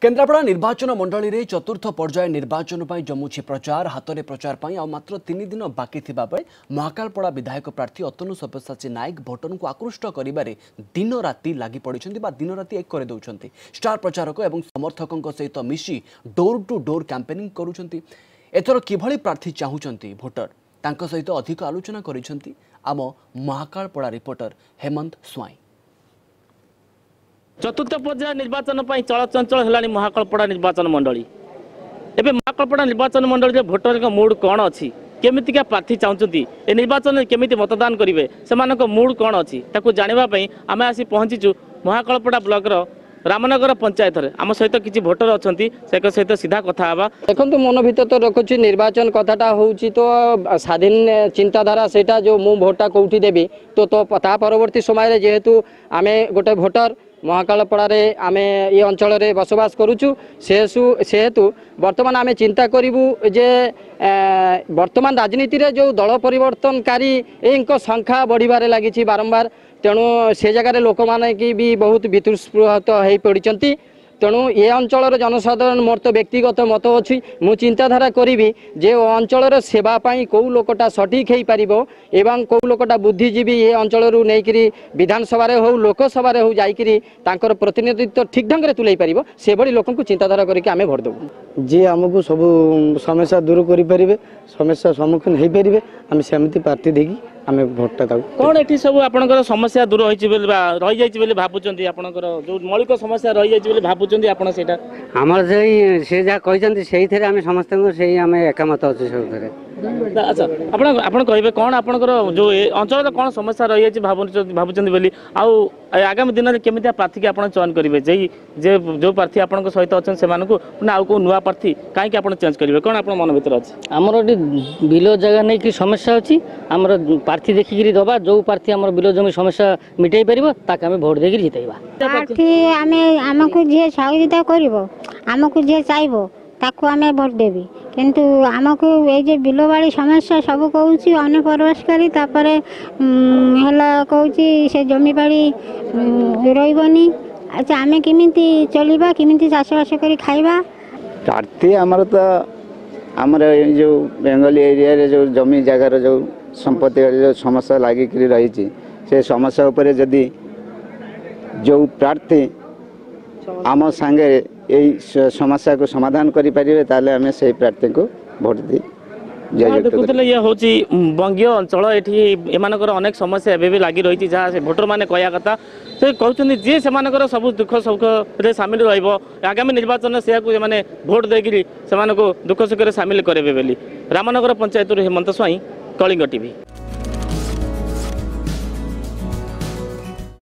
केन्द्रापड़ा निर्वाचन मंडली रे चतुर्थ पर्याय निर्वाचन पर जमुछि प्रचार हाथ में प्रचार पर मात्र 3 दिन बाकी थिबा बेले महाकालपड़ा विधायक प्रार्थी अतनु सब्यसाची नायक भोटर को आकृष्ट करिबारे दिन राति लागि पड़िछन्ति बा दिन राति एक करे दउछन्ति। स्टार प्रचारक एवं समर्थकों सहित मिशी डोर टू डोर कैंपेनिंग करूछन्ति। एथर किभଳି प्रार्थी चाहुछन्ति भोटर तांको सहित अधिक आलोचना करिछन्ति आम महाकालपड़ा रिपोर्टर हेमंत स्वाई। चतुर्थ पर्याय निर्वाचन चलचंचल है महाकालपड़ा निर्वाचन मंडली। एवं महाकालपड़ा निर्वाचन मंडली भोटर का मूड कौन अच्छी केमितिका प्रार्थी चाहती ए निर्वाचन केमिति मतदान करेंगे से मूड कौन अच्छी जानापी आम आसी पहुंचीचु महाकालपड़ा ब्लॉक रामनगर पंचायत आम सहित किसी भोटर अच्छा से सहित सीधा कथा हाँ देखो मन भर तो रखुच्छी निर्वाचन कथाटा हूँ तो स्वाधीन चिंताधारा से जो मु भोटा कौटी देवी तो परवर्ती समय जेहेतु आम गोटे भोटर महाकालपड़ा आम ये अंचल में बसवास करुचु सेहेतु बर्तमान आम चिंता करूँ जे वर्तमान राजनीति रे जो दल परिवर्तनकारी संख्या बढ़िबारे लगी बारंबार तेणु से जगह लोक मैंने की भी बहुत वितुस्पृहत हो पड़ी तेणु ये अंचल जनसाधारण मोर तो व्यक्तिगत मत अच्छी मु चिंताधारा करी जे अंचल सेवाई कौ लोकटा सठिक हो पार एवं कौ लोकटा बुद्धिजीवी ये अंचल नहीं विधानसभा हो लोकसभा हो जाकर प्रतिनिधित्व ठीक ढंग से तुले पार से भली लोक चिंताधारा करके आम भोट देवु जी आमको सब समस्या दूर करें समस्या सम्मुखीन हो पारे आम सेमती प्रार्थी देकी आम भोटा कौन ये सब आपंकर समस्या दूर रही जाइए भावुं आपंकर जो मौलिक समस्या रही जाइए भावुं आप आमर से जहाँ कहते से आम समस्त एकमत अच्छे सब अच्छा आप कहे कौन आपंकर जो अंचल कौन समस्या रही है भावुं आगामी दिन में केमी प्रार्थी की आप चयन करेंगे जो प्रार्थी आप सहित अच्छे से आउ को नुआ प्रार्थी कहीं आप चेंज करेंगे कौन आप मन भर अच्छे आमर गोटे बिल जगह नहीं कि समस्या अच्छी आमर प्रार्थी देखिकी दबा जो प्रार्थी आम बिल जमी समस्या मिटाई पार ताकि आम भोट देकर जितेबा प्रार्थी आमको जी सहयोगिता करमको जी चाहब ताकू आम भोट देवी किंतु आमको ये बिल बाड़ी समस्या सब कहूँ अन्न प्रवेशकारी कहूँ से जमी बाड़ी रही अच्छा आम केमी चलवा केमी चाषबास कर खाइबा प्रार्थी आमर तो आमर जो बेंगली एरिया रे जो जमी जगार जो संपत्ति जो समस्या लगिक रही से समस्या उपर जदि जो प्रार्थी आम सांगे यही समस्या को समाधान करें ताले आम से प्रार्थी को भोट दी देखुले ये हूँ बंगीय अंचल ये अनेक समस्या एवं भी लगी रही जहाँ भोटर मैंने कहया कथा से कहते जी से सब दुख सुख सामिल आगामी निर्वाचन से भोट देकर दुख सुख सामिल करेंगे रामनगर पंचायत हेमंत स्वाई कलिंग टीवी।